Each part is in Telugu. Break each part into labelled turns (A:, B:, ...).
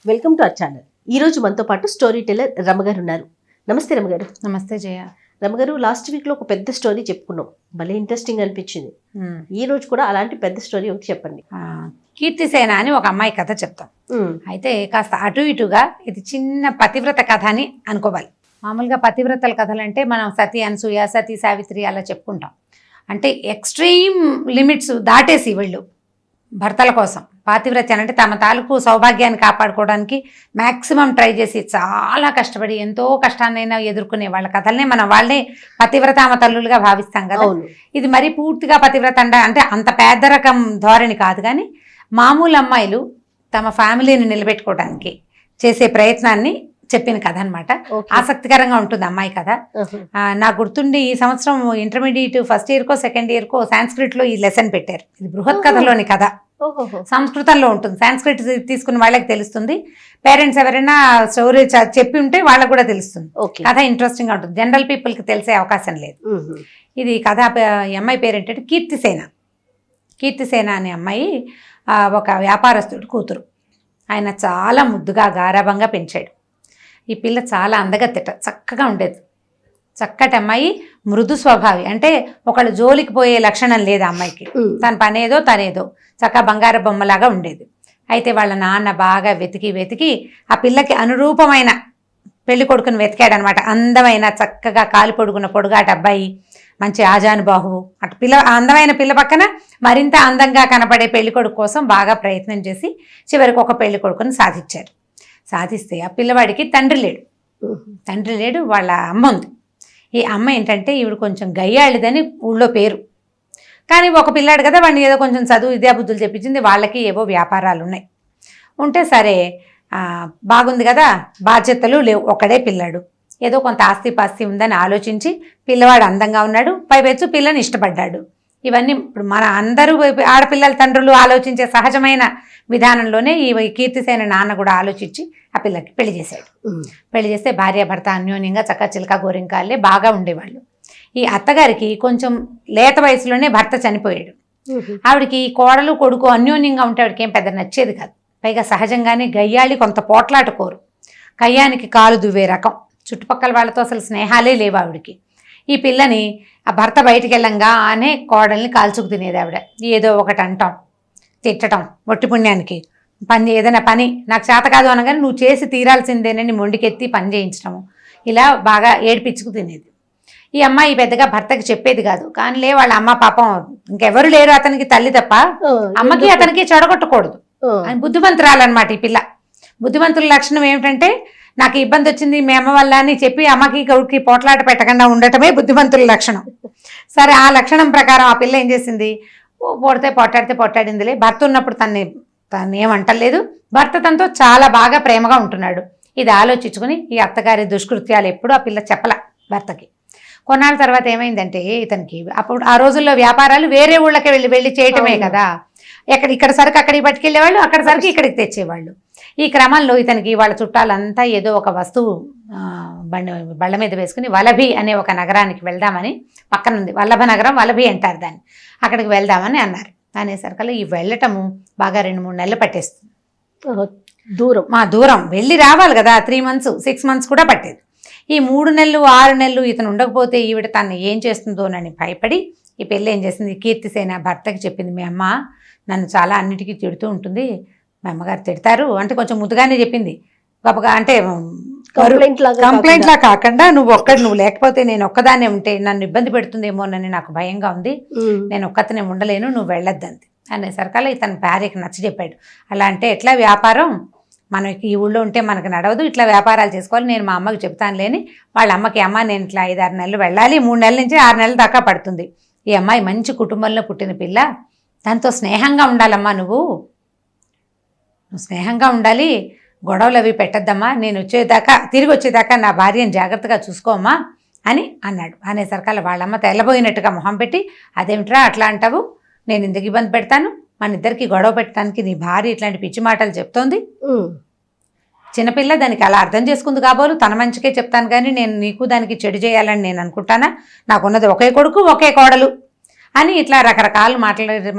A: Welcome to our channel. ఈ రోజు మనతో పాటు స్టోరీ టెల్లర్ రమగారు ఉన్నారు. నమస్తే రమగారు.
B: నమస్తే జయ.
A: రమగారు, లాస్ట్ వీక్ లో ఒక పెద్ద స్టోరీ చెప్పుకున్నాం, భలే ఇంట్రెస్టింగ్ అనిపించింది. ఈ రోజు కూడా అలాంటి పెద్ద స్టోరీ ఒకటి చెప్పండి.
B: కీర్తిసేన అని ఒక అమ్మాయి కథ చెప్తాం. అయితే కాస్త అటు ఇటుగా ఇది చిన్న పతివ్రత కథ అని అనుకోవాలి. మామూలుగా పతివ్రతల కథలు అంటే మనం సతీ అనసూయ, సతీ సావిత్రి అలా చెప్పుకుంటాం. అంటే ఎక్స్ట్రీమ్ లిమిట్స్ దాటేసి వీళ్ళు భర్తల కోసం పాతివ్రత్యాన్ని అంటే తమ తాలూకు సౌభాగ్యాన్ని కాపాడుకోవడానికి మ్యాక్సిమం ట్రై చేసి చాలా కష్టపడి ఎంతో కష్టాన్నైనా ఎదుర్కొనే వాళ్ళ కథల్ని మనం వాళ్ళే పతివ్రతామ తల్లులుగా భావిస్తాం కదా. ఇది మరీ పూర్తిగా పతివ్రత అంటే అంత పేద రకం ధోరణి కాదు, కానీ మామూలు అమ్మాయిలు తమ ఫ్యామిలీని నిలబెట్టుకోవడానికి చేసే ప్రయత్నాన్ని చెప్పిన కథ అనమాట. ఆసక్తికరంగా ఉంటుంది అమ్మాయి కథ. నాకు గుర్తుండి ఈ సంవత్సరం ఇంటర్మీడియట్ ఫస్ట్ ఇయర్కో సెకండ్ ఇయర్కో సాంస్క్రిట్లో ఈ లెసన్ పెట్టారు. ఇది బృహత్ కథలోని కథ, సంస్కృతంలో ఉంటుంది. సాంస్క్రిట్ తీసుకున్న వాళ్ళకి తెలుస్తుంది. పేరెంట్స్ ఎవరైనా స్టోరీ చెప్పి ఉంటే వాళ్ళకు కూడా తెలుస్తుంది. కథ ఇంట్రెస్టింగ్ గా ఉంటుంది, జనరల్ పీపుల్ కి తెలిసే అవకాశం లేదు. ఇది కథ. ఈ అమ్మాయి పేరు ఏంటంటే కీర్తిసేన. కీర్తిసేన అనే అమ్మాయి ఒక వ్యాపారస్తుడు కూతురు. ఆయన చాలా ముద్దుగా గారాభంగా పెంచాడు. ఈ పిల్ల చాలా అందగత్తెట, చక్కగా ఉండేది. చక్కటి అమ్మాయి, మృదు స్వభావి, అంటే ఒకళ్ళు జోలికి పోయే లక్షణం లేదు ఆ అమ్మాయికి. తన పనేదో తనేదో చక్కగా బంగారు బొమ్మలాగా ఉండేది. అయితే వాళ్ళ నాన్న బాగా వెతికి ఆ పిల్లకి అనురూపమైన పెళ్లి కొడుకుని వెతికాడనమాట. అందమైన చక్కగా కాలు పొడుగున్న పొడుగాటి అబ్బాయి, మంచి ఆజానుబాహువు. అటు అందమైన పిల్ల పక్కన మరింత అందంగా కనపడే పెళ్లి కొడుకు కోసం బాగా ప్రయత్నం చేసి చివరికి ఒక పెళ్లి కొడుకుని సాధించారు. సాధిస్తే ఆ పిల్లవాడికి తండ్రి లేడు, వాళ్ళ అమ్మ ఉంది. ఈ అమ్మ ఏంటంటే ఈవిడ కొంచెం గయ్యాళిదని ఊళ్ళో పేరు. కానీ ఒక పిల్లాడు కదా, వాడిని ఏదో కొంచెం చదువు విద్యాబుద్ధులు చెప్పించింది. వాళ్ళకి ఏవో వ్యాపారాలు ఉన్నాయి. ఉంటే సరే బాగుంది కదా, బాధ్యతలు లేవు, ఒకడే పిల్లాడు, ఏదో కొంత ఆస్తిపాస్తి ఉందని ఆలోచించి పిల్లవాడు అందంగా ఉన్నాడు, పైపెచ్చు పిల్లని ఇష్టపడ్డాడు. ఇవన్నీ ఇప్పుడు మన అందరూ ఆడపిల్లల తండ్రులు ఆలోచించే సహజమైన విధానంలోనే ఈ కీర్తిసేన నాన్న కూడా ఆలోచించి ఆ పిల్లకి పెళ్లి చేశాడు. పెళ్లి చేస్తే భార్యాభర్త అన్యోన్యంగా చక్క చిలక గోరింకాలే బాగా ఉండేవాళ్ళు. ఈ అత్తగారికి కొంచెం లేత వయసులోనే భర్త చనిపోయాడు. ఆవిడకి కోడలు కొడుకు అన్యోన్యంగా ఉంటే ఆవిడకి ఏం పెద్ద నచ్చేది కాదు. పైగా సహజంగానే గయ్యాళి, కొంత పోట్లాట కోరు, కయ్యానికి కాలు దువ్వే రకం. చుట్టుపక్కల వాళ్ళతో అసలు స్నేహాలే లేవు ఆవిడకి. ఈ పిల్లని ఆ భర్త బయటికి వెళ్ళంగానే కోడల్ని కాల్చుకు తినేది ఆవిడ. ఏదో ఒకటి అంటాం, తిట్టడం, ఒట్టి పుణ్యానికి ఏదైనా పని నాకు చేత కాదు అనగానే నువ్వు చేసి తీరాల్సిందేనని మొండికెత్తి పని చేయించడము, ఇలా బాగా ఏడిపించుకు తినేది. ఈ అమ్మాయి పెద్దగా భర్తకి చెప్పేది కాదు. కానీ వాళ్ళ అమ్మ పాపం ఇంకెవరు లేరు అతనికి తల్లి తప్ప, అమ్మకి అతనికి చెడగొట్టకూడదు అని బుద్ధిమంతురాలన్నమాట ఈ పిల్ల. బుద్ధిమంతుల లక్షణం ఏమిటంటే నాకు ఇబ్బంది వచ్చింది మీ అమ్మ వల్ల అని చెప్పి అమ్మకి గౌడికి పోట్లాట పెట్టకుండా ఉండటమే బుద్ధిమంతుల లక్షణం. సరే, ఆ లక్షణం ప్రకారం ఆ పిల్ల ఏం చేసింది, పోట్లాడితే పోట్లాడిందిలే. భర్త ఉన్నప్పుడు తను ఏమంటలేదు, భర్త తనతో చాలా బాగా ప్రేమగా ఉంటున్నాడు. ఇది ఆలోచించుకుని ఈ అత్తగారి దుష్కృత్యాలు ఎప్పుడు ఆ పిల్ల చెప్పల భర్తకి. కొన్నాళ్ళ తర్వాత ఏమైందంటే ఇతనికి అప్పుడు ఆ రోజుల్లో వ్యాపారాలు వేరే ఊళ్ళకి వెళ్ళి చేయటమే కదా. ఇక్కడ సరుకు అక్కడికి పట్టుకెళ్ళేవాళ్ళు, అక్కడ సరుకు ఇక్కడికి తెచ్చేవాళ్ళు. ఈ క్రమంలో ఇతనికి వాళ్ళ చుట్టాలంతా ఏదో ఒక వస్తువు బళ్ళ మీద వేసుకుని వలభి అనే ఒక నగరానికి వెళ్దామని, పక్కన ఉంది వల్లభ నగరం, వలభి అంటారు దాన్ని, అక్కడికి వెళ్దామని అన్నారు. అనేసరికల్లా ఈ వెళ్ళటము బాగా 2-3 నెలలు పట్టేస్తుంది. దూరం వెళ్ళి రావాలి కదా, 3 months 6 months కూడా పట్టేది. ఈ 3 నెలలు 6 నెలలు ఇతను ఉండకపోతే ఈవిడ తను ఏం చేస్తుందోనని భయపడి ఈ పెళ్ళి ఏం చేసింది, కీర్తిసేన భర్తకి చెప్పింది, మీ అమ్మ నన్ను చాలా అన్నిటికీ తిడుతూ ఉంటుంది, మా అమ్మగారు తిడతారు అంటే కొంచెం ముద్దుగానే చెప్పింది. గొప్పగా అంటే కంప్లైంట్ లా కాకుండా నువ్వు లేకపోతే నేను ఒక్కదాన్నే ఉంటే నన్ను ఇబ్బంది పెడుతుందేమోనని నాకు భయంగా ఉంది, నేను ఒక్కతనే ఉండలేను, నువ్వు వెళ్ళొద్దంది. అనేసరికల్లా ఇతను భార్యకి నచ్చజెప్పాడు. అలా అంటే ఎట్లా వ్యాపారం, మనకి ఈ ఊళ్ళో ఉంటే మనకు నడవదు, ఇట్లా వ్యాపారాలు చేసుకోవాలి, నేను మా అమ్మకి చెప్తాను లేని వాళ్ళ అమ్మకి, అమ్మ నేను ఇట్లా 5-6 నెలలు వెళ్ళాలి, 3 నెలల నుంచి 6 నెలల దాకా పడుతుంది. ఈ అమ్మాయి మంచి కుటుంబంలో పుట్టిన పిల్ల, దాంతో స్నేహంగా ఉండాలమ్మా, నువ్వు స్నేహంగా ఉండాలి, గొడవలు అవి పెట్టద్దమ్మా, నేను తిరిగి వచ్చేదాకా నా భార్యను జాగ్రత్తగా చూసుకోమ్మా అని అన్నాడు. అనేసరికల్లా వాళ్ళమ్మ తెల్లబోయినట్టుగా మొహం పెట్టి, అదేమిట్రా అట్లా అంటావు, నేను ఇందుకు ఇబ్బంది పెడతాను, మన ఇద్దరికి గొడవ పెట్టడానికి నీ భార్య ఇట్లాంటి పిచ్చి మాటలు చెప్తోంది. చిన్నపిల్ల దానికి అలా అర్థం చేసుకుంది కాబోలు, తన మంచికే చెప్తాను కానీ నేను నీకు దానికి చెడు చేయాలని నేను అనుకుంటానా, నాకున్నది ఒకే కొడుకు ఒకే కోడలు అని ఇట్లా రకరకాలు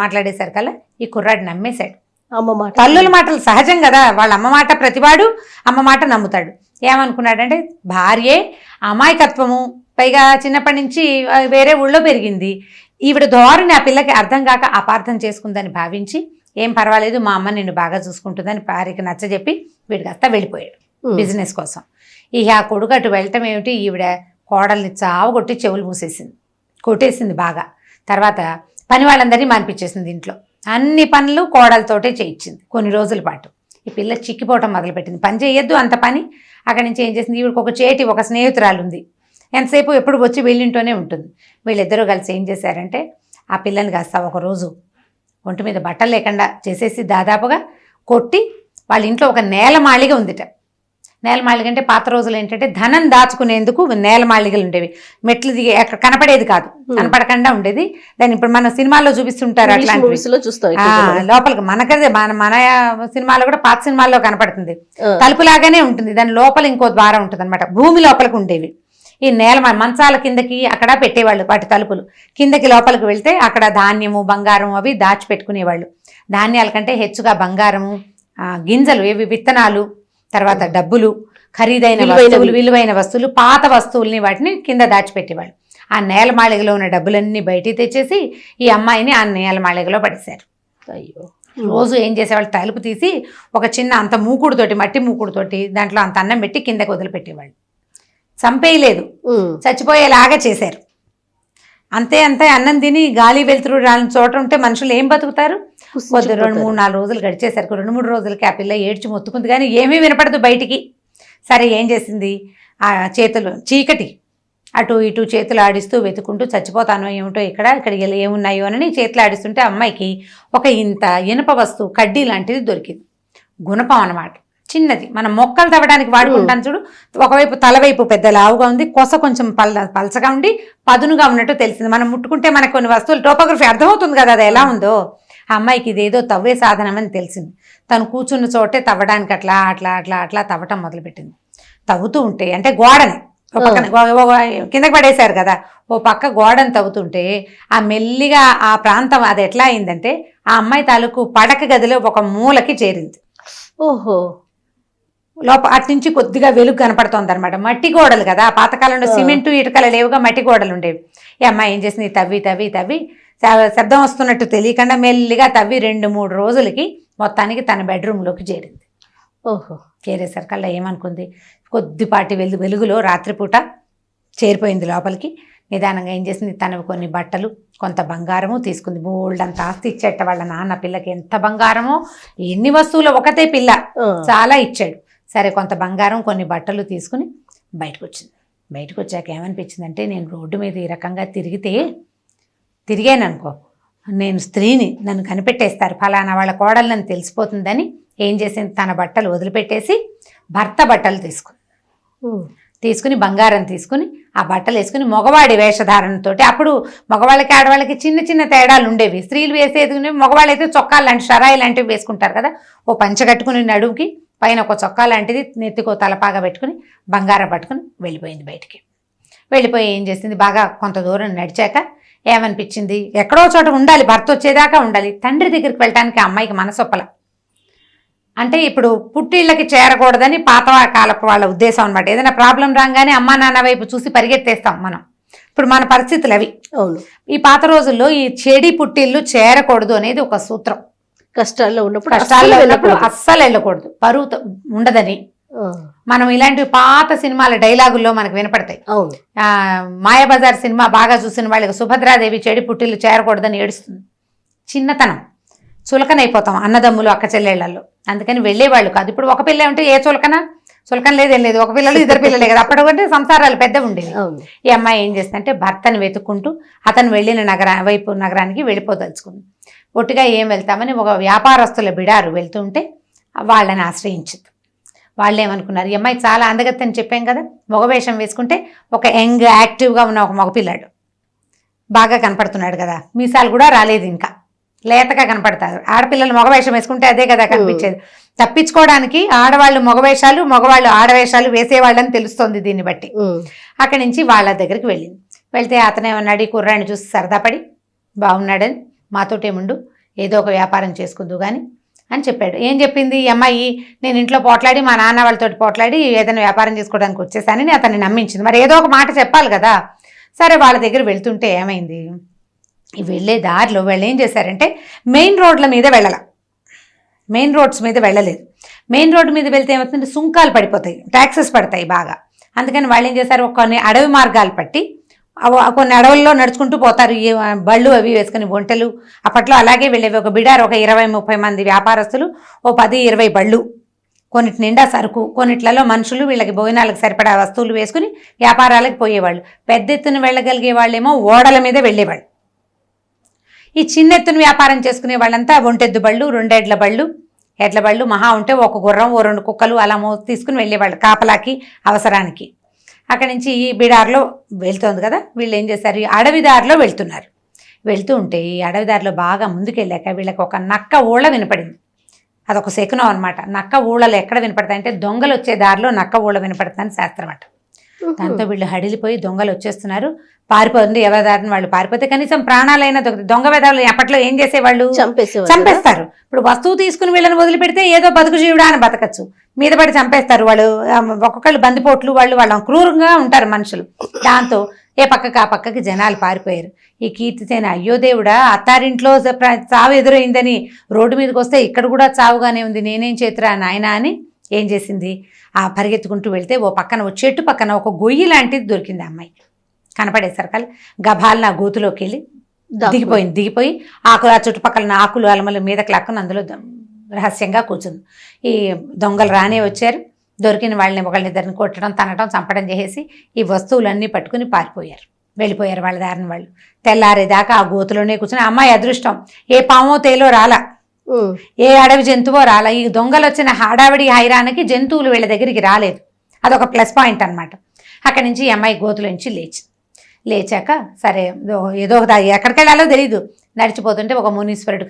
B: మాట్లాడేసరికల్లా ఈ కుర్రాడు నమ్మేశాడు.
A: అమ్మ మాట
B: తల్లుల మాటలు సహజం కదా, వాళ్ళ అమ్మ మాట ప్రతివాడు అమ్మ మాట నమ్ముతాడు. ఏమనుకున్నాడంటే భార్యే అమాయకత్వము, పైగా చిన్నప్పటి నుంచి వేరే ఊళ్ళో పెరిగింది, ఈవిడ ధోరణి ఆ పిల్లకి అర్థం కాక అపార్థం చేసుకుందని భావించి ఏం పర్వాలేదు మా అమ్మ నిన్ను బాగా చూసుకుంటుందని భార్యకి నచ్చజెప్పి వీడికి కాస్త వెళ్ళిపోయాడు బిజినెస్ కోసం. ఇక ఆ కొడుకు అటు వెళ్ళటం ఏమిటి, ఈవిడ కోడల్ని చావగొట్టి చెవులు మూసేసింది, కొట్టేసింది బాగా. తర్వాత పని వాళ్ళందరినీ మానిపించేసింది, ఇంట్లో అన్ని పనులు కోడలతోటే చేయించింది కొన్ని రోజుల పాటు. ఈ పిల్ల చిక్కిపోవటం మొదలుపెట్టింది, పని చేయొద్దు అంత పని. అక్కడి నుంచి ఏం చేసింది, ఈవిడికి ఒక స్నేహితురాలు ఉంది, ఎంతసేపు ఎప్పుడు వచ్చి వీళ్ళింటూనే ఉంటుంది. వీళ్ళిద్దరూ కలిసి ఏం చేశారంటే ఆ పిల్లని కాస్త ఒకరోజు ఒంటి మీద బట్టలు లేకుండా చేసేసి దాదాపుగా కొట్టి, వాళ్ళ ఇంట్లో ఒక నేలమాళిగ ఉందిట. నేలమాళిగ అంటే పాత రోజులు ఏంటంటే ధనం దాచుకునేందుకు నేలమాళిగలు ఉండేవి, మెట్లు దిగి అక్కడ కనపడేది కాదు, కనపడకుండా ఉండేది. దాన్ని ఇప్పుడు మన సినిమాల్లో చూపిస్తుంటారు, అట్లాంటి లోపలికి మనకదే మన సినిమాలో కూడా పాత సినిమాల్లో కనపడుతుంది, తలుపులాగానే ఉంటుంది, దాని లోపల ఇంకో ద్వారం ఉంటుంది అనమాట, భూమి లోపలికి ఉండేవి. ఈ మంచాల కిందకి అక్కడ పెట్టేవాళ్ళు వాటి తలుపులు, కిందకి లోపలికి వెళ్తే అక్కడ ధాన్యము బంగారం అవి దాచిపెట్టుకునేవాళ్ళు. ధాన్యాల కంటే హెచ్చుగా బంగారము, గింజలు ఏవి విత్తనాలు, తర్వాత డబ్బులు, ఖరీదైన వస్తువులు, విలువైన వస్తువులు, పాత వస్తువుల్ని వాటిని కింద దాచిపెట్టేవాళ్ళు. ఆ నేలమాళిగలో ఉన్న డబ్బులన్నీ బయటికి తెచ్చేసి ఈ అమ్మాయిని ఆ నేలమాళిగలో పడేశారు.
A: అయ్యో.
B: రోజు ఏం చేసేవాళ్ళు, తలుపు తీసి ఒక చిన్న అంత మూకుడుతోటి, మట్టి మూకుడుతోటి దాంట్లో అంత అన్నం పెట్టి కిందకి వదిలిపెట్టేవాళ్ళు. చంపేయలేదు, చచ్చిపోయేలాగా చేశారు. అంతే అన్నం తిని గాలి వెలుతురు రాని చోట ఉంటే మనుషులు ఏం బతుకుతారు? కొద్ది 2-3-4 రోజులు గడిచేసరికి 2-3 రోజులకి ఆ పిల్ల ఏడ్చి మొత్తుకుంది, కానీ ఏమీ వినపడదు బయటికి. సరే ఏం చేసింది, ఆ చేతులు చీకటి అటు ఇటు చేతులు ఆడిస్తూ వెతుకుంటూ చచ్చిపోతానో ఏమిటో ఇక్కడ ఏమున్నాయో అని చేతులు ఆడిస్తుంటే అమ్మాయికి ఒక ఇంత ఇనుప వస్తువు కడ్డీ లాంటిది దొరికింది. గుణపం అన్నమాట, చిన్నది, మనం మొక్కలు తవ్వడానికి వాడుకుంటాం చూడు. ఒకవైపు తలవైపు పెద్ద లావుగా ఉంది, కొస కొంచెం పలచగా ఉండి పదునుగా ఉన్నట్టు తెలిసింది. మనం ముట్టుకుంటే మనకు కొన్ని వస్తువులు టోపోగ్రఫీ అర్థమవుతుంది కదా అది ఎలా ఉందో. ఆ అమ్మాయికి ఇదేదో తవ్వే సాధనం అని తెలిసింది. తను కూర్చున్న చోటే తవ్వడానికి అట్లా అట్లా అట్లా అట్లా తవ్వటం మొదలుపెట్టింది. తవ్వుతూ ఉంటే అంటే గోడని ఓ పక్కన కిందకి పడేశారు కదా, ఓ పక్క గోడని తవ్వుతుంటే ఆ మెల్లిగా ఆ ప్రాంతం అది ఎట్లా అయిందంటే ఆ అమ్మాయి తాలూకు పడక గదిలో ఒక మూలకి చేరింది.
A: ఓహో.
B: అటు నుంచి కొద్దిగా వెలుగు కనపడుతోంది అనమాట. మట్టి గోడలు కదా, పాతకాలంలో సిమెంటు ఇటుకలు లేవుగా, మట్టి గోడలు ఉండేవి. ఈ అమ్మాయి ఏం చేసింది, తవ్వి శబ్దం వస్తున్నట్టు తెలియకుండా మెల్లిగా తవ్వి 2-3 రోజులకి మొత్తానికి తన బెడ్రూమ్లోకి చేరింది.
A: ఓహో.
B: చేరేసరికల్లా ఏమనుకుంది, కొద్దిపాటి వెలుగులో రాత్రిపూట చేరిపోయింది లోపలికి. నిదానంగా ఏం చేసింది, తనకు కొన్ని బట్టలు కొంత బంగారము తీసుకుంది. బోల్డ్ అంత ఆస్తి ఇచ్చేట వాళ్ళ నాన్న పిల్లకి, ఎంత బంగారమో, ఎన్ని వస్తువులు, ఒకతే పిల్ల చాలా ఇచ్చాడు. సరే కొంత బంగారం కొన్ని బట్టలు తీసుకుని బయటకు వచ్చింది. బయటకు వచ్చాక ఏమనిపించిందంటే, నేను రోడ్డు మీద ఈ రకంగా తిరిగాను అనుకో, నేను స్త్రీని, నన్ను కనిపెట్టేస్తారు, ఫలానా వాళ్ళ కోడలు నన్ను తెలిసిపోతుందని ఏం చేసింది, తన బట్టలు వదిలిపెట్టేసి భర్త బట్టలు తీసుకుని బంగారం తీసుకుని ఆ బట్టలు వేసుకుని మగవాడి వేషధారణతో, అప్పుడు మగవాళ్ళకి ఆడవాళ్ళకి చిన్న తేడాలు ఉండేవి. స్త్రీలు వేసేది, మగవాళ్ళు అయితే చొక్కాలు లాంటి షరాయి లాంటివి వేసుకుంటారు కదా, ఓ పంచ కట్టుకుని నడుముకి పైన ఒక చొక్కా లాంటిది, నెత్తికో తలపాగా పెట్టుకుని బంగారం పట్టుకుని వెళ్ళిపోయింది బయటికి. వెళ్ళిపోయి ఏం చేసింది, బాగా కొంత దూరం నడిచాక ఏమనిపించింది, ఎక్కడో చోట ఉండాలి, భర్త వచ్చేదాకా ఉండాలి. తండ్రి దగ్గరికి వెళ్ళటానికి ఆ అమ్మాయికి మనసొప్పల. అంటే ఇప్పుడు పుట్టిళ్ళకి చేరకూడదని పాత కాలపు వాళ్ళ ఉద్దేశం అనమాట. ఏదైనా ప్రాబ్లం రాగానే అమ్మా నాన్న వైపు చూసి పరిగెత్తేస్తాం మనం. ఇప్పుడు మన పరిస్థితులు అవి. ఈ పాత రోజుల్లో ఈ చెడి పుట్టిళ్ళు చేరకూడదు అనేది ఒక సూత్రం.
A: కష్టాల్లో ఉన్నప్పుడు
B: అస్సలు వెళ్ళకూడదు, పరువు ఉండదని. మనం ఇలాంటి పాత సినిమాల డైలాగుల్లో మనకు వినపడతాయి. మాయాబజార్ సినిమా బాగా చూసిన వాళ్ళకి సుభద్రాదేవి చెడి పుట్టిళ్ళు చేరకూడదని ఏడుస్తుంది. చిన్నతనం, చులకనైపోతాం అన్నదమ్ములు అక్క చెల్లెళ్లలో, అందుకని వెళ్ళేవాళ్ళు కాదు. ఇప్పుడు ఒక పిల్ల ఉంటే ఏ చులకన లేదేం లేదు, ఒక పిల్లలు 2 పిల్లలే కదా, అప్పటికంటే సంసారాలు పెద్ద ఉండేవి. ఈ అమ్మాయి ఏం చేస్తుందంటే భర్తను వెతుక్కుంటూ అతను వెళ్ళిన నగరానికి వెళ్ళిపోదలుచుకుంది. ఒట్టిగా ఏం వెళ్తామని ఒక వ్యాపారస్తుల బిడారు వెళ్తుంటే వాళ్ళని ఆశ్రయించింది. వాళ్ళు ఏమనుకున్నారు, ఈ అమ్మాయి చాలా అందగత్తి అని చెప్పాం కదా, మగవేషం వేసుకుంటే ఒక యంగ్ యాక్టివ్గా ఉన్న ఒక మగపిల్లాడు బాగా కనపడుతున్నాడు కదా, మీసాలు కూడా రాలేదు, ఇంకా లేతగా కనపడతారు. ఆడపిల్లలు మగవేషం వేసుకుంటే అదే కదా కనిపించేది. తప్పించుకోవడానికి ఆడవాళ్ళు మగవేషాలు, మగవాళ్ళు ఆడవేషాలు వేసేవాళ్ళని తెలుస్తోంది దీన్ని బట్టి. అక్కడి నుంచి వాళ్ళ దగ్గరికి వెళ్ళింది. వెళ్తే అతనేమన్నాడు, ఈ కుర్రాడిని చూసి సరదా పడి, బాగున్నాడని మాతోటేముండు, ఏదో ఒక వ్యాపారం చేసుకుందు కానీ అని చెప్పాడు. ఏం చెప్పింది ఈ అమ్మాయి, నేను ఇంట్లో పోట్లాడి మా నాన్న వాళ్ళతో పోట్లాడి ఏదైనా వ్యాపారం చేసుకోవడానికి వచ్చేసానని అతన్ని నమ్మించింది. మరి ఏదో ఒక మాట చెప్పాలి కదా. సరే వాళ్ళ దగ్గర వెళ్తుంటే ఏమైంది, ఈ వెళ్ళే దారిలో వాళ్ళు ఏం చేశారంటే మెయిన్ రోడ్ల మీద వెళ్ళాల, మెయిన్ రోడ్స్ మీద వెళ్ళలేదు. మెయిన్ రోడ్డు మీద వెళ్తే ఏమవుతుందంటే సుంకాలు పడిపోతాయి, ట్యాక్సెస్ పడతాయి బాగా. అందుకని వాళ్ళు ఏం చేశారు, కొన్ని అడవి మార్గాలు పట్టి కొన్ని అడవుల్లో నడుచుకుంటూ పోతారు. ఈ బళ్ళు అవి వేసుకుని ఒంటెలు అప్పట్లో అలాగే వెళ్ళేవి. ఒక బిడారు ఒక 20-30 మంది వ్యాపారస్తులు, ఓ 10-20 బళ్ళు, కొన్నిటి నిండా సరుకు, కొన్నిట్లలో మనుషులు, వీళ్ళకి భోజనాలకు సరిపడా వస్తువులు వేసుకుని వ్యాపారాలకు పోయేవాళ్ళు. పెద్ద ఎత్తున వెళ్ళగలిగే వాళ్ళేమో ఓడల మీద వెళ్ళేవాళ్ళు. ఈ చిన్న ఎత్తున వ్యాపారం చేసుకునే వాళ్ళంతా ఒంటెద్దు బళ్ళు, 2 ఎడ్ల బళ్ళు, ఎడ్ల బళ్ళు మహా ఉంటే ఒక గుర్రం, ఓ 2 కుక్కలు అలా తీసుకుని వెళ్ళేవాళ్ళు కాపలాకి, అవసరానికి. అక్కడి నుంచి ఈ బిడార్లో వెళ్తోంది కదా, వీళ్ళు ఏం చేశారు, ఈ అడవి దారిలో వెళ్తున్నారు. వెళ్తూ ఉంటే ఈ అడవి దారిలో బాగా ముందుకెళ్ళాక వీళ్ళకి ఒక నక్క ఊళ్ళ వినపడింది. అదొక శకునం అనమాట. నక్క ఊళ్ళలు ఎక్కడ వినపడతాయంటే దొంగలు వచ్చే దారిలో నక్క ఊళ్ళ వినపడుతుందని శాస్త్రం అంట. దాంతో వీళ్ళు హడిలిపోయి దొంగలు వచ్చేస్తున్నారు, పారిపోతుంది, ఎవరి దారిని వాళ్ళు పారిపోతే కనీసం ప్రాణాలైనా దొంగ వేదాలు అప్పట్లో ఏం చేసేవాళ్ళు, చంపేస్తారు. ఇప్పుడు వస్తువు తీసుకుని వీళ్ళని వదిలిపెడితే ఏదో బతుకు జీవుడా అని బతకచ్చు, మీద పడి చంపేస్తారు వాళ్ళు. ఒక్కొక్కళ్ళు బందిపోట్లు, వాళ్ళ క్రూరంగా ఉంటారు మనుషులు. దాంతో ఏ పక్కకి ఆ పక్కకి జనాలు పారిపోయారు. ఈ కీర్తిసేన అయ్యో దేవుడా, అత్తారింట్లో చావు ఎదురైందని రోడ్డు మీదకి వస్తే ఇక్కడ కూడా చావుగానే ఉంది, నేనేం చేతురా నాయనా అని ఏం చేసింది, ఆ పరిగెత్తుకుంటూ వెళ్తే ఓ చెట్టు పక్కన ఒక గొయ్యి లాంటిది దొరికింది. అమ్మాయి కనపడేసరికల్ గభాలను ఆ గోతులోకి వెళ్ళి దిగిపోయి ఆ చుట్టుపక్కల ఆకులు అలమల మీదకి లాక్కుని అందులో రహస్యంగా కూర్చుంది. ఈ దొంగలు రానే వచ్చారు, దొరికిన వాళ్ళని ఒకళ్ళిద్దరిని కొట్టడం, తనటం, చంపడం చేసేసి ఈ వస్తువులన్నీ పట్టుకుని వెళ్ళిపోయారు వాళ్ళ దారిని వాళ్ళు. తెల్లారేదాకా ఆ గోతులోనే కూర్చుని అమ్మాయి అదృష్టం ఏ పామో తేలో రాలా, ఏ అడవి జంతువో రాలా. ఈ దొంగలు వచ్చిన హడావిడి హైరానికి జంతువులు వీళ్ళ దగ్గరికి రాలేదు. అదొక ప్లస్ పాయింట్ అనమాట. అక్కడి నుంచి ఈ అమ్మాయి గోతులోంచి లేచాక సరే ఏదో ఎక్కడికి వెళ్ళాలో తెలీదు, నడిచిపోతుంటే ఒక మునీశ్వరుడు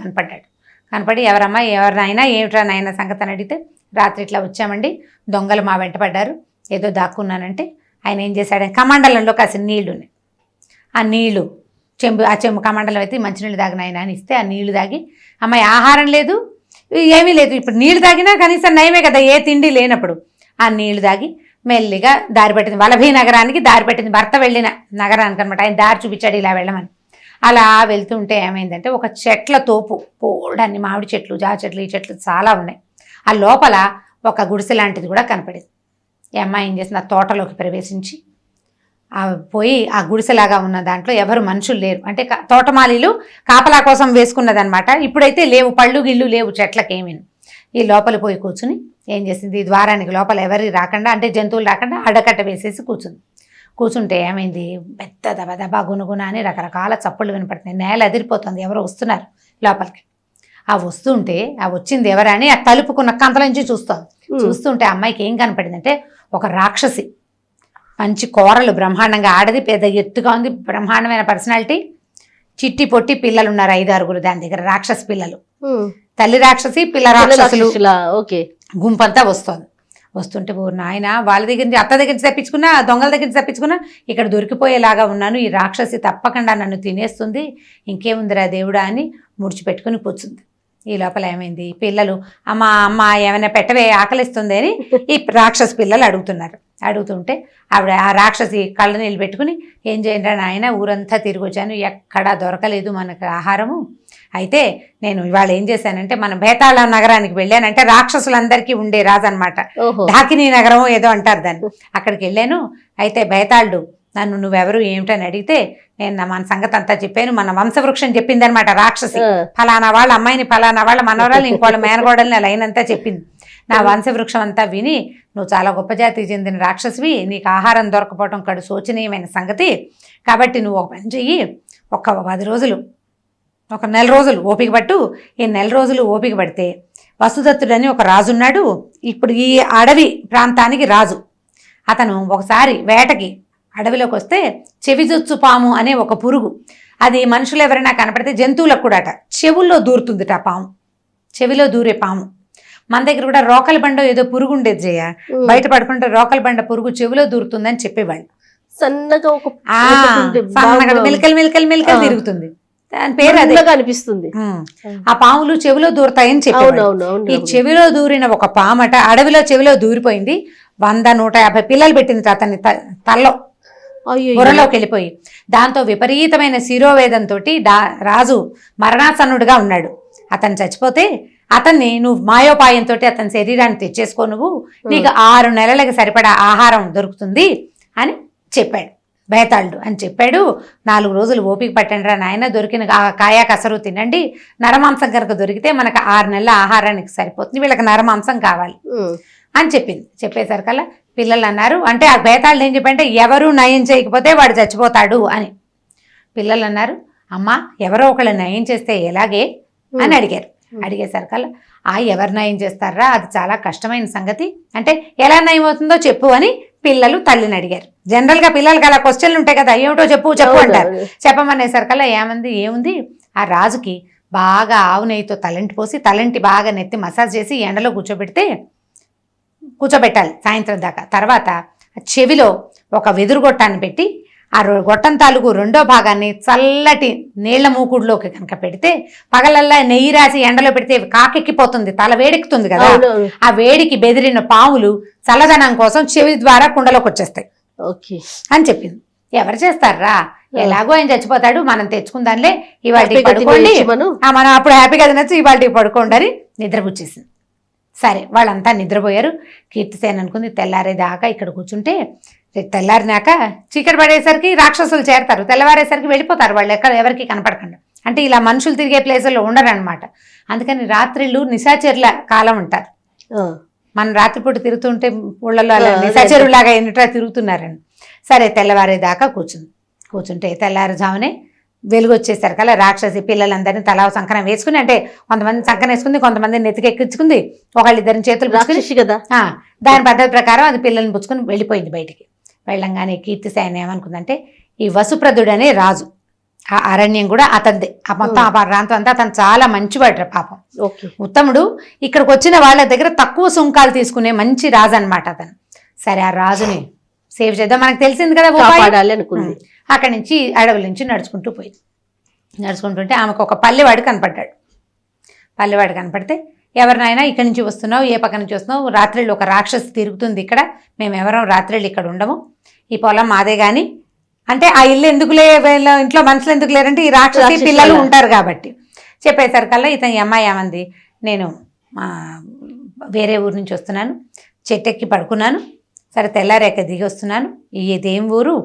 B: కనపడి ఎవరమ్మా, ఎవరినైనా ఏమిట్రా నాయన సంగతి అని అడిగితే, రాత్రి ఇట్లా వచ్చామండి, దొంగలు మా వెంట పడ్డారు, ఏదో దాక్కున్నానంటే ఆయన ఏం చేశాడు, కమండలంలో కాసిన నీళ్లున్నాయి, ఆ నీళ్లు చెంబు కమండలం అయితే మంచినీళ్ళు తాగిన ఆయన అని ఇస్తే ఆ నీళ్లు తాగి, అమ్మాయి ఆహారం లేదు ఏమీ లేదు, ఇప్పుడు నీళ్లు తాగినా కనీసం నయమే కదా, ఏ తిండి లేనప్పుడు. ఆ నీళ్లు తాగి మెల్లిగా దారి పట్టింది, వలభీ నగరానికి దారి పట్టింది, భర్త వెళ్ళిన నగరానికి అనమాట. ఆయన దారి చూపించాడు ఇలా వెళ్ళమని. అలా వెళ్తుంటే ఏమైందంటే ఒక చెట్ల తోపు, పోడన్ని మామిడి చెట్లు, జామ చెట్లు, ఈ చెట్లు చాలా ఉన్నాయి. ఆ లోపల ఒక గుడిసె లాంటిది కూడా కనపడింది. ఈ అమ్మాయి ఏం చేసింది, ఆ తోటలోకి ప్రవేశించి పోయి ఆ గుడిసెలాగా ఉన్న దాంట్లో ఎవరు మనుషులు లేరు, అంటే తోటమాలీలు కాపలా కోసం వేసుకున్నదనమాట. ఇప్పుడైతే లేవు, పళ్ళు గిళ్ళు లేవు చెట్లకేమీ. ఈ లోపల పోయి కూర్చుని ఏం చేసింది, ద్వారానికి లోపల ఎవరి రాకుండా, అంటే జంతువులు రాకుండా అడ్డకట్ట వేసేసి కూర్చుంటే ఏమైంది, పెద్ద దబదబా గునుగున అని రకరకాల చప్పుళ్ళు వినపడుతున్నాయి, నేల అదిరిపోతుంది, ఎవరో వస్తున్నారు లోపలికి. ఆ వస్తుంటే ఆ వచ్చింది ఎవరని ఆ తలుపుకున్న కంతల నుంచి చూస్తుంటే అమ్మాయికి ఏం కనపడిందంటే ఒక రాక్షసి, మంచి కూరలు, బ్రహ్మాండంగా ఆడది, పెద్ద ఎత్తుగా ఉంది, బ్రహ్మాండమైన పర్సనాలిటీ, చిట్టి పొట్టి పిల్లలు ఉన్నారు 5-6 దాని దగ్గర, రాక్షసి పిల్లలు, తల్లి రాక్షసి పిల్ల రాక్షసులు గుంపంతా వస్తుంటే ఓ నాయన, వాళ్ళ దగ్గర నుంచి అత్త దగ్గర నుంచి తప్పించుకున్నా, దొంగల దగ్గర నుంచి తప్పించుకున్నా, ఇక్కడ దొరికిపోయేలాగా ఉన్నాను, ఈ రాక్షసి తప్పకుండా నన్ను తినేస్తుంది, ఇంకేముందిరా దేవుడా అని ముడిచిపెట్టుకుని కూర్చుంది. ఈ లోపల ఏమైంది, పిల్లలు అమ్మ ఏమైనా పెట్టవే, ఆకలిస్తుంది అని ఈ రాక్షసి పిల్లలు అడుగుతుంటే ఆవిడ ఆ రాక్షసి కళ్ళ నీళ్ళు పెట్టుకుని, ఏం చేయండి నాయన, ఊరంతా తిరిగి వచ్చాను, ఎక్కడా దొరకలేదు మనకు ఆహారము, అయితే నేను ఇవాళ ఏం చేశానంటే మన బేతాళ నగరానికి వెళ్ళానంటే రాక్షసులందరికీ ఉండే రాజు అనమాట, ఢాకినీ నగరం ఏదో అంటారు దాన్ని, అక్కడికి వెళ్ళాను. అయితే బేతాళుడు నన్ను నువ్వెవరు ఏమిటని అడిగితే నేను మన సంగతి అంతా చెప్పాను, మన వంశవృక్షం చెప్పింది అనమాట రాక్షసి, ఫలానా వాళ్ళ అమ్మాయిని, ఫలానా వాళ్ళ మనవరాలు, ఇంకోళ్ళ మేనగోడల్ని లైనంతా చెప్పింది. నా వంశవృక్షం అంతా విని నువ్వు చాలా గొప్ప జాతికి చెందిన రాక్షసివి, నీకు ఆహారం దొరకపోవడం కడు శోచనీయమైన సంగతి, కాబట్టి నువ్వు ఒక పని చెయ్యి, ఒక 10 రోజులు, ఒక 1 నెల రోజులు ఓపిక పట్టు. ఈ 1 నెల రోజులు ఓపిక పడితే వసుదత్తుడని ఒక రాజున్నాడు, ఇప్పుడు ఈ అడవి ప్రాంతానికి రాజు. అతను ఒకసారి వేటకి అడవిలోకి వస్తే చెవిజొచ్చు పాము అనే ఒక పురుగు, అది మనుషులు ఎవరైనా కనపడితే జంతువులకు కూడా చెవుల్లో దూరుతుందిట పాము, చెవిలో దూరే పాము. మన దగ్గర కూడా రోకల బండ ఏదో పురుగు ఉండేది జయ, బయట పడుకుంటే రోకల బండ పురుగు చెవిలో దూరుతుందని చెప్పేవాళ్ళు.
A: సన్నగా
B: మిల్కలు తిరుగుతుంది. దాని పేరు అదే
A: అనిపిస్తుంది.
B: ఆ పాములు చెవిలో దూరతాయని చెప్పారు. ఈ చెవిలో దూరిన ఒక పామట అడవిలో చెవిలో దూరిపోయింది. 100-150 పిల్లలు పెట్టింది అతన్ని తల్లో బుర్రలోకి వెళ్ళిపోయి. దాంతో విపరీతమైన శిరోవేదంతో రాజు మరణాసన్నుడిగా ఉన్నాడు. అతను చచ్చిపోతే అతన్ని నువ్వు మాయోపాయంతో అతని శరీరాన్ని తెచ్చేసుకో, నీకు 6 నెలలకు సరిపడా ఆహారం దొరుకుతుంది అని చెప్పాడు. బేతాళుడు అని చెప్పాడు. 4 రోజులు ఓపిక పట్టండి రా నాయన, దొరికిన కాయా కసరు తినండి, నరమాంసం కనుక దొరికితే మనకు 6 నెలల ఆహారానికి సరిపోతుంది, వీళ్ళకి నరమాంసం కావాలి అని చెప్పింది. చెప్పేసరికల్లా పిల్లలు అన్నారు, అంటే ఆ బేతాళుడు ఏం చెప్పంటే ఎవరు నయం చేయకపోతే వాడు చచ్చిపోతాడు అని. పిల్లలు అన్నారు, అమ్మా ఎవరో ఒకళ్ళు నయం చేస్తే ఎలాగే అని అడిగారు. అడిగేసరికల్లా ఎవరు నయం చేస్తారా, అది చాలా కష్టమైన సంగతి, అంటే ఎలా నయం అవుతుందో చెప్పు అని పిల్లలు తల్లిని అడిగారు. జనరల్గా పిల్లలకి అలా క్వశ్చన్లు ఉంటాయి కదా, ఏమిటో చెప్పు చెప్పు అంటారు. చెప్పమనేసరికల్లా ఏముంది, ఆ రాజుకి బాగా ఆవు నెయ్యితో తలంటి పోసి తలంటి బాగా నెత్తి మసాజ్ చేసి ఎండలో కూర్చోబెట్టాలి సాయంత్రం దాకా. తర్వాత చెవిలో ఒక వెదురుగొట్టాన్ని పెట్టి ఆ గొట్టం తాలూకు 2వ భాగాన్ని చల్లటి నీళ్ల మూకుడులోకి కనుక పెడితే పగలల్లా నెయ్యి రాసి ఎండలో పెడితే కాకెక్కిపోతుంది, తల వేడెక్కుతుంది కదా, ఆ వేడికి బెదిరిన పాములు చల్లదనం కోసం చెవి ద్వారా కుండలోకి వచ్చేస్తాయి అని చెప్పింది. ఎవరు చేస్తారా, ఎలాగో ఆయన చచ్చిపోతాడు, మనం తెచ్చుకుందాంలే, ఇవాళ పడుకోండి, మనం అప్పుడు హ్యాపీగా తినచ్చు, ఇవాళ పడుకోండి అని నిద్రపుచ్చేసింది. సరే వాళ్ళంతా నిద్రపోయారు. కీర్తిసేన అనుకుంది తెల్లారేదాకా ఇక్కడ కూర్చుంటే తెల్లారినాక చీకటి పడేసరికి రాక్షసులు చేరతారు, తెల్లవారేసరికి వెళ్ళిపోతారు వాళ్ళు, ఎవరికి కనపడకుండా. అంటే ఇలా మనుషులు తిరిగే ప్లేసుల్లో ఉండరు అనమాట. అందుకని రాత్రిళ్ళు నిశాచరుల కాలం ఉంటారు. మనం రాత్రిపూట తిరుగుతుంటే ఊళ్ళలో అలా నిశాచరులాగా ఎన్నిటా తిరుగుతున్నారని. సరే తెల్లవారేదాకా కూర్చుంటే తెల్లారుజామునే వెలుగు వచ్చేసరికల్లా రాక్షసి పిల్లలందరినీ తలా సంకనం వేసుకుని, అంటే కొంతమంది సంకనం వేసుకుంది, కొంతమంది నెత్తికెక్కించుకుంది, ఒకళ్ళిద్దరిని చేతులు పుచ్చుకుని కదా దాని పద్ధతి ప్రకారం అది పిల్లల్ని పుచ్చుకుని వెళ్ళిపోయింది బయటికి. వెళ్ళంగానే కీర్తిసేన ఏమనుకుందంటే ఈ వసుప్రదుడు అనే రాజు, ఆ అరణ్యం కూడా అతనిదే, ఆ మొత్తం ఆ ప్రాంతం అంతా అతను చాలా మంచివాడు పాపం, ఉత్తముడు. ఇక్కడికి వచ్చిన వాళ్ళ దగ్గర తక్కువ సుంకాలు తీసుకునే మంచి రాజు అనమాట అతను. సరే ఆ రాజుని సేవ్ చేద్దాం, మనకు తెలిసింది కదా అనుకుంది. అక్కడి నుంచి అడవుల నుంచి నడుచుకుంటుంటే ఆమెకు ఒక పల్లెవాడు కనపడ్డాడు. పల్లెవాడు కనపడితే ఎవరినైనా ఇక్కడి నుంచి వస్తున్నావు, ఏ పక్క నుంచి వస్తున్నావు, రాత్రిళ్ళు ఒక రాక్షసి తిరుగుతుంది ఇక్కడ, మేము ఎవరం రాత్రిళ్ళు ఇక్కడ ఉండము, ఈ పొలం మాదే కానీ, అంటే ఆ ఇల్లు ఎందుకులే, వీళ్ళ ఇంట్లో మనుషులు ఎందుకు లేరంటే ఈ రాక్షసి పిల్లలు ఉంటారు కాబట్టి. చెప్పేసరికల్లా ఇతని అమ్మాయి ఏమంది, నేను వేరే ఊరు నుంచి వస్తున్నాను, చెట్టెక్కి పడుకున్నాను, సరే తెల్లారేక దిగి వస్తున్నాను, ఇదేం ఊరు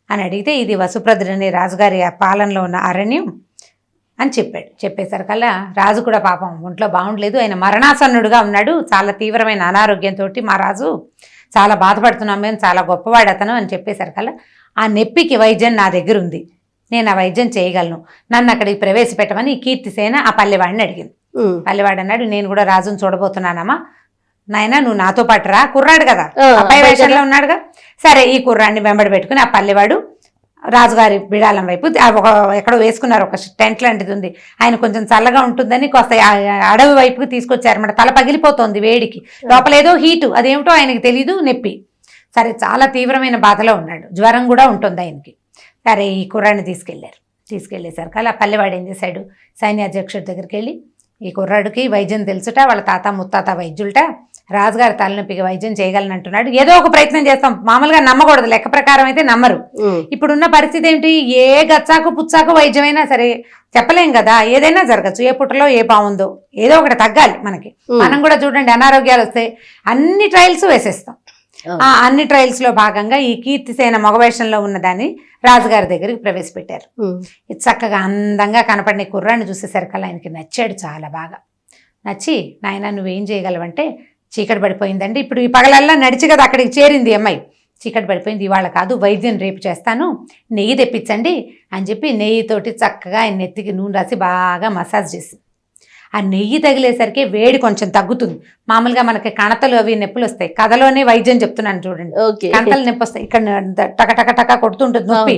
B: అని అడిగితే ఇది వసుప్రదుడు అనే రాజుగారి పాలనలో ఉన్న అరణ్యం అని చెప్పాడు. చెప్పేసరికల్లా రాజు కూడా పాపం ఒంట్లో బాగుండలేదు, ఆయన మరణాసన్నుడుగా ఉన్నాడు, చాలా తీవ్రమైన అనారోగ్యంతో మా రాజు చాలా బాధపడుతున్నాం, మేము చాలా గొప్పవాడు అతను అని చెప్పేసరికల్లా ఆ నొప్పికి వైద్యం నా దగ్గర ఉంది, నేను ఆ వైద్యం చేయగలను, నన్ను అక్కడికి ప్రవేశపెట్టమని ఈ కీర్తిసేన ఆ పల్లెవాడిని అడిగింది. పల్లెవాడు అన్నాడు, నేను కూడా రాజును చూడబోతున్నానమ్మా, నాయన నువ్వు నాతో పాటు రా, కుర్రాడు కదా అబ్బాయి వేషంలో ఉన్నాడుగా. సరే ఈ కుర్రాడిని వెంబడి పెట్టుకుని ఆ పల్లెవాడు రాజుగారి బిడాలం వైపు ఎక్కడో వేసుకున్నారు, ఒక టెంట్ లాంటిది ఉంది, ఆయన కొంచెం చల్లగా ఉంటుందని కొత్త అడవి వైపుకి తీసుకొచ్చారన్నమాట. తల పగిలిపోతుంది వేడికి, లోపల ఏదో హీటు, అదేమిటో ఆయనకి తెలీదు, నొప్పి. సరే చాలా తీవ్రమైన బాధలో ఉన్నాడు, జ్వరం కూడా ఉంటుంది ఆయనకి. సరే ఈ కుర్రాడిని తీసుకెళ్ళేసరికి అలా పల్లెవాడు ఏం చేశాడు, సైన్యాధ్యక్షుడి దగ్గరికి వెళ్ళి ఈ కుర్రాడికి వైద్యం తెలుసుట, వాళ్ళ తాత ముత్తాత వైద్యులట, రాజుగారి తలనొప్పికి వైద్యం చేయగలనంటున్నాడు, ఏదో ఒక ప్రయత్నం చేస్తాం, మామూలుగా నమ్మకూడదు, లెక్క ప్రకారం అయితే నమ్మరు. ఇప్పుడున్న పరిస్థితి ఏంటి, ఏ గచ్చాకు పుచ్చాకు వైద్యమైనా సరే చెప్పలేం కదా, ఏదైనా జరగచ్చు, ఏ పుట్టలో ఏ పాముందో ఏదో ఒకటి తగ్గాలి మనకి. మనం కూడా చూడండి అనారోగ్యాలు వస్తే అన్ని ట్రయల్స్ వేసేస్తాం. ఆ అన్ని ట్రయల్స్ లో భాగంగా ఈ కీర్తిసేన మగవేషంలో ఉన్నదాన్ని రాజుగారి దగ్గరికి ప్రవేశపెట్టారు. ఇది చక్కగా అందంగా కనపడిన కుర్రాన్ని చూసేసరికల్లా ఆయనకి నచ్చాడు, చాలా బాగా నచ్చి, నాయన నువ్వేం చేయగలవంటే, చీకటి పడిపోయిందండి, ఇప్పుడు ఈ పగలల్లా నడిచి కదా అక్కడికి చేరింది అమ్మాయి, చీకటి పడిపోయింది, ఇవాళ కాదు వైద్యం రేపు చేస్తాను, నెయ్యి తెప్పించండి అని చెప్పి నెయ్యితోటి చక్కగా ఆయన నెత్తికి నూనె రాసి బాగా మసాజ్ చేసి, ఆ నెయ్యి తగిలేసరికి వేడి కొంచెం తగ్గుతుంది. మామూలుగా మనకి కణతలు అవి నొప్పులు వస్తాయి, కథలోనే వైద్యం చెప్తున్నాను చూడండి, కణతలు నొప్పి వస్తాయి, ఇక్కడ టక టక టక కొడుతుంటుంది నొప్పి,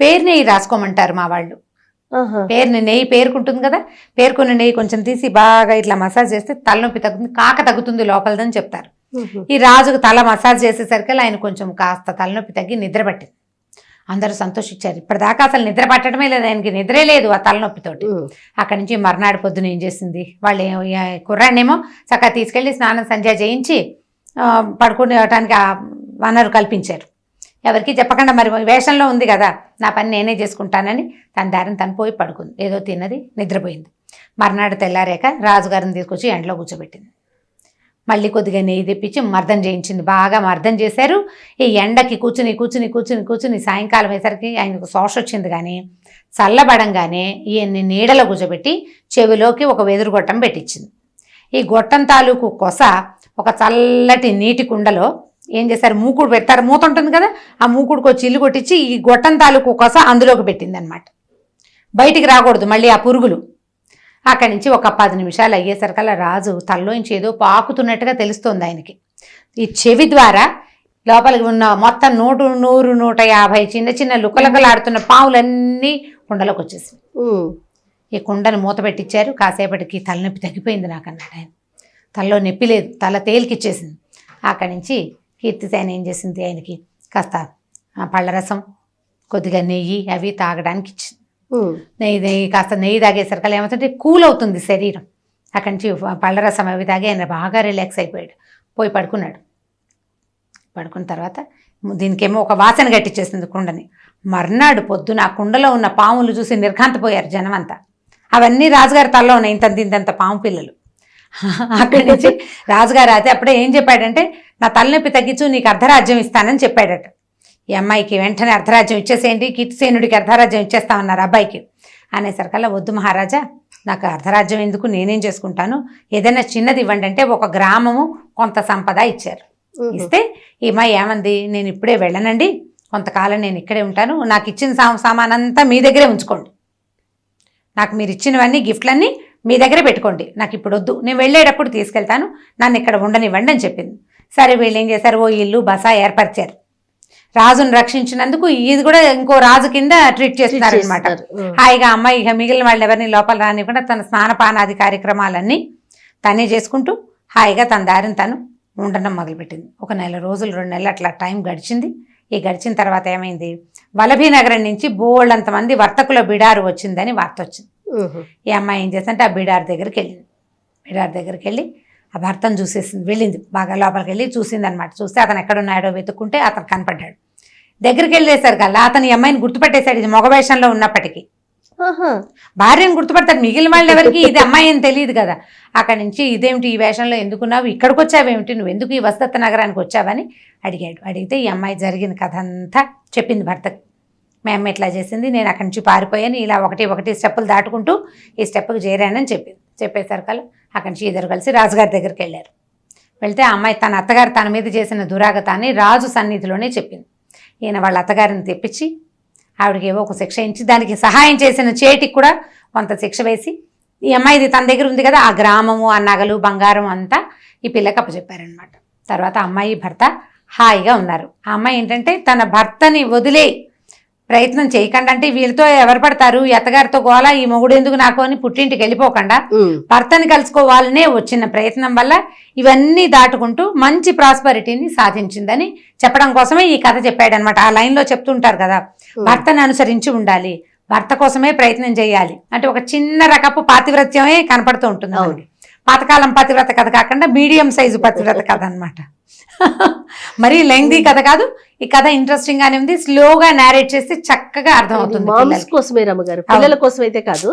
B: పేరు నెయ్యి రాసుకోమంటారు మా వాళ్ళు. నెయ్యి పేరుకుంటుంది కదా, పేరుకున్న నెయ్యి కొంచెం తీసి బాగా ఇట్లా మసాజ్ చేస్తే తలనొప్పి తగ్గుతుంది, కాక తగ్గుతుంది లోపలదని చెప్తారు. ఈ రాజుకు తల మసాజ్ చేసేసరికి ఆయన కొంచెం కాస్త తలనొప్పి తగ్గి నిద్ర పట్టింది. అందరూ సంతోషించారు. ఇప్పటిదాకా అసలు నిద్ర పట్టడమే లేదు, ఆయనకి నిద్రే లేదు ఆ తలనొప్పితోటి. అక్కడి నుంచి మర్నాడు పొద్దున ఏం చేసింది, వాళ్ళు కుర్రాన్నేమో చక్కగా తీసుకెళ్ళి స్నానం సంధ్య చేయించి పడుకునేటానికి వనరు కల్పించారు. ఎవరికి చెప్పకుండా, మరి వేషంలో ఉంది కదా, నా పని నేనే చేసుకుంటానని తన దారిని తను పోయి పడుకుంది. ఏదో తిన్నది, నిద్రపోయింది. మర్నాడు తెల్లారాక రాజుగారిని తీసుకొచ్చి ఎండలో కూర్చోబెట్టింది. మళ్ళీ కొద్దిగా నెయ్యి తెప్పించి మర్దన చేయించింది. బాగా మర్దన చేశారు. ఈ ఎండకి కూర్చుని కూర్చుని కూర్చుని కూర్చుని సాయంకాలం అయ్యేసరికి ఆయనకు శోష వచ్చింది. కానీ చల్లబడంగానే ఈయన్ని నీడలో కూర్చోబెట్టి చెవిలోకి ఒక వెదురు గొట్టం పెట్టించింది. ఈ గొట్టం తాలూకు కొస ఒక చల్లటి నీటి కుండలో ఏం చేశారు, మూకుడు పెడతారు, మూత ఉంటుంది కదా, ఆ మూకుడుకు వచ్చి ఇల్లు కొట్టించి ఈ గొట్టం తాలూకు కొస అందులోకి పెట్టింది అనమాట. బయటికి రాకూడదు మళ్ళీ ఆ పురుగులు. అక్కడి నుంచి ఒక 10 నిమిషాలు అయ్యేసరికల్లా రాజు తల్లోంచి ఏదో పాకుతున్నట్టుగా తెలుస్తోంది ఆయనకి. ఈ చెవి ద్వారా లోపలికి ఉన్న మొత్తం 100, 150 చిన్న చిన్న లుకలుకలాడుతున్న పావులన్నీ కుండలోకి వచ్చేసింది. ఈ కుండను మూత పెట్టించారు. కాసేపటికి తలనొప్పి తగ్గిపోయింది నాకు అన్నాడు ఆయన. తలలో నొప్పి లేదు, తల తేలికిచ్చేసింది. అక్కడి నుంచి కీర్తిసేన ఏం చేసింది, ఆయనకి కాస్త పళ్ళరసం, కొద్దిగా నెయ్యి అవి తాగడానికి ఇచ్చింది. నెయ్యి కాస్త నెయ్యి తాగేసరికల్లా ఏమవుతుంటే కూల్ అవుతుంది శరీరం. అక్కడి నుంచి పళ్ళరసం అవి తాగి ఆయన బాగా రిలాక్స్ అయిపోయాడు. పోయి పడుకున్నాడు. పడుకున్న తర్వాత దీనికేమో ఒక వాసన గట్టిచ్చేసింది కుండని. మర్నాడు పొద్దున ఆ కుండలో ఉన్న పాములు చూసి నిర్ఘాంతపోయారు జనం అంతా. అవన్నీ రాజుగారి తలలో ఉన్నాయి, ఇంతంత పాము పిల్లలు. అక్కడి నుంచి రాజుగారు అయితే అప్పుడే ఏం చెప్పాడంటే, నా తలనొప్పి తగ్గించు, నీకు అర్ధరాజ్యం ఇస్తానని చెప్పాడట. ఈ అమ్మాయికి వెంటనే అర్ధరాజ్యం ఇచ్చేసేయండి, కీర్తిసేనుడికి అర్ధరాజ్యం ఇచ్చేస్తామన్నారు అబ్బాయికి. అనేసరికల్లా వద్దు మహారాజా, నాకు అర్ధరాజ్యం ఎందుకు, నేనేం చేసుకుంటాను, ఏదైనా చిన్నది ఇవ్వండి అంటే ఒక గ్రామము కొంత సంపద ఇచ్చారు. ఇస్తే ఈ అమ్మాయి ఏమంది, నేను ఇప్పుడే వెళ్ళనండి, కొంతకాలం నేను ఇక్కడే ఉంటాను, నాకు ఇచ్చిన సామానంతా మీ దగ్గరే ఉంచుకోండి, నాకు మీరు ఇచ్చినవన్నీ గిఫ్ట్లన్నీ మీ దగ్గరే పెట్టుకోండి, నాకు ఇప్పుడు వద్దు, నేను వెళ్ళేటప్పుడు తీసుకెళ్తాను, నన్ను ఇక్కడ ఉండనివ్వండి అని చెప్పింది. సరే వీళ్ళు ఏం చేశారు, ఓ ఇల్లు బస ఏర్పరిచారు. రాజును రక్షించినందుకు ఇది కూడా ఇంకో రాజు కింద ట్రీట్ చేస్తున్నారు అనమాట. హాయిగా అమ్మాయి ఇక మిగిలిన వాళ్ళు ఎవరిని లోపల రానివ్వకుండా తన స్నానపానాది కార్యక్రమాలన్నీ తనే చేసుకుంటూ హాయిగా తన దారిని తను ఉండడం మొదలుపెట్టింది. ఒక 1 నెల రోజులు 2 నెలలు అట్లా టైం గడిచింది. ఈ గడిచిన తర్వాత ఏమైంది, వలభీనగరం నుంచి బోళ్ళంతమంది వర్తకుల బిడారు వచ్చిందని వార్త వచ్చింది. ఈ అమ్మాయి ఏం చేస్తుంటే ఆ బిడార్ దగ్గరికి వెళ్ళింది. బిడార్ దగ్గరికి వెళ్ళి ఆ భర్తను చూసేసింది, వెళ్ళింది, బాగా లోపలికి వెళ్ళి చూసింది అనమాట. చూస్తే అతను ఎక్కడున్నాడో వెతుక్కుంటే అతను కనపడ్డాడు. దగ్గరికి వెళ్ళేసరికి అలా అతను ఈ అమ్మాయిని గుర్తుపట్టేశాడు, ఇది మగవేషంలో ఉన్నప్పటికీ. భార్యను గుర్తుపడతాడు, మిగిలిన వాళ్ళు ఎవరికి ఇది అమ్మాయి అని తెలియదు కదా. అక్కడి నుంచి ఇదేమిటి ఈ వేషంలో ఎందుకున్నావు, ఇక్కడికి వచ్చావేమిటి, నువ్వు ఎందుకు ఈ వసదత్త నగరానికి వచ్చావని అడిగాడు. అడిగితే ఈ అమ్మాయి జరిగిన కథ అంతా చెప్పింది భర్తకి. మా అమ్మ ఇట్లా చేసింది, నేను అక్కడి నుంచి పారిపోయాను, ఇలా ఒకటి స్టెప్పులు దాటుకుంటూ ఈ స్టెప్కి చేరానని చెప్పింది. చెప్పేసరికల్లా అక్కడి నుంచి ఇద్దరు కలిసి రాజుగారి దగ్గరికి వెళ్ళారు. వెళ్తే ఆ అమ్మాయి తన అత్తగారు తన మీద చేసిన దురాగతాన్ని రాజు సన్నిధిలోనే చెప్పింది. ఈయన వాళ్ళ అత్తగారిని తెప్పించి ఆవిడకి ఏవో ఒక శిక్ష ఇచ్చి దానికి సహాయం చేసిన చేటికి కూడా కొంత శిక్ష వేసి, ఈ అమ్మాయిది తన దగ్గర ఉంది కదా, ఆ గ్రామము, ఆ నగలు, బంగారం అంతా ఈ పిల్లకి అప్పచెప్పారనమాట. తర్వాత అమ్మాయి భర్త హాయిగా ఉన్నారు. ఆ అమ్మాయి ఏంటంటే తన భర్తని వదిలే ప్రయత్నం చేయకుండా, అంటే వీళ్ళతో ఎవరు పడతారు, ఈ అత్తగారితో గోలా, ఈ మొగుడు ఎందుకు నాకు అని పుట్టింటికి వెళ్ళిపోకుండా భర్తని కలుసుకోవాలనే వచ్చిన ప్రయత్నం వల్ల ఇవన్నీ దాటుకుంటూ మంచి ప్రాస్పరిటీని సాధించిందని చెప్పడం కోసమే ఈ కథ చెప్పాడనమాట. ఆ లైన్లో చెప్తుంటారు కదా, భర్తని అనుసరించి ఉండాలి, భర్త కోసమే ప్రయత్నం చేయాలి అంటే ఒక చిన్న రకపు పాతివ్రత్యమే కనపడుతూ ఉంటుంది. పాతకాలం పతివ్రత కథ కాకుండా మీడియం సైజు పతివ్రత కథ అనమాట. మరీ లెంగ్దీ కథ కాదు, ఈ కథ ఇంట్రెస్టింగ్ గానే ఉంది, స్లోగా నారేట్ చేస్తే చక్కగా అర్థం అవుతుంది.
A: మామ్స్ కోసమే రమ్మగారు, పిల్లల కోసం అయితే కాదు.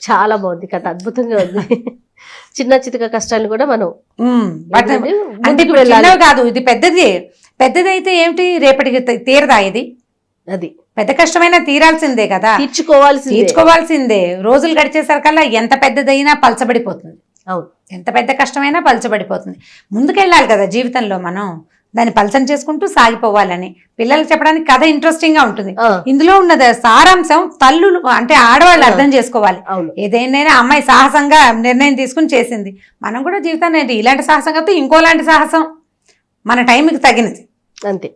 A: చాలా బాగుంది కథ, అద్భుతంగా ఉంది. చిన్న చితక కష్టాలు కూడా మనం
B: అంటే చిన్నవి కాదు, ఇది పెద్దదైతే ఏమిటి, రేపటికి తీరదా ఇది, అది పెద్ద కష్టమైనా తీరాల్సిందే కదా, తీర్చుకోవాల్సిందే. రోజులు గడిచేసరికల్లా ఎంత పెద్దదైనా పలచబడిపోతుంది. అవును, ఎంత పెద్ద కష్టమైనా పలచబడిపోతుంది. ముందుకెళ్ళాలి కదా జీవితంలో, మనం దాన్ని పలచన చేసుకుంటూ సాగిపోవాలని పిల్లలకు చెప్పడానికి కథ ఇంట్రెస్టింగ్ గా ఉంటుంది. ఇందులో ఉన్నది సారాంశం తల్లులు అంటే ఆడవాళ్ళు అర్థం చేసుకోవాలి. ఏదైనా అమ్మాయి సాహసంగా నిర్ణయం తీసుకుని చేసింది, మనం కూడా జీవితాన్ని ఇలాంటి సాహసం కాదు ఇంకోలాంటి సాహసం మన టైంకి తగినది అంతే.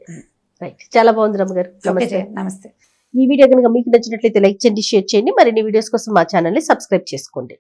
B: రైట్, చాలా బాగుంది రమ్మగారు. నమస్తే. ఈ వీడియో కనుక మీకు నచ్చినట్లయితే లైక్ చేయండి, షేర్ చేయండి. మరిన్ని వీడియోస్ కోసం మా ఛానల్ని సబ్స్క్రైబ్ చేసుకోండి.